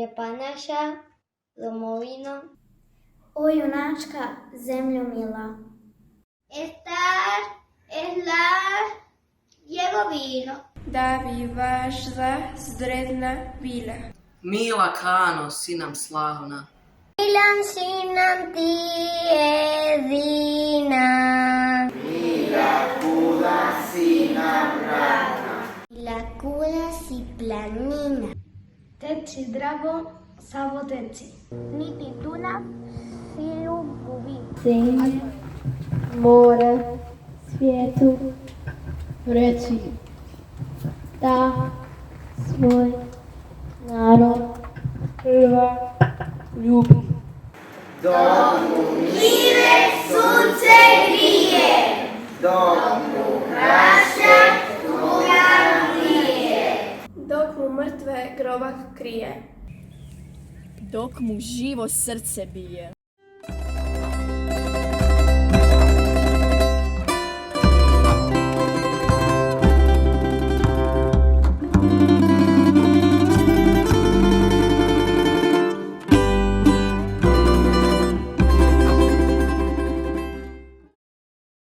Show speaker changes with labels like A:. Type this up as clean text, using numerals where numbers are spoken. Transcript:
A: lijepa naša domovino.
B: O junačka zemljomila.
A: Estar es la llevo vino.
C: Da bi vaša zdredna bila.
D: Mila Kano, sinam slavna.
A: Milan sinam ti edina.
D: Mila Kula, sinam rana.
A: La cura si planina.
B: Teci drago, savo teci.
A: Niti tuna silu gubi.
E: Zemlje, more, svijetu, reći da svoj narod prva ljubi.
D: Dok mu
A: Sunce grije.
D: dok mu
C: Dok mu mrtve grobak krije.
F: Dok mu živo srce bije.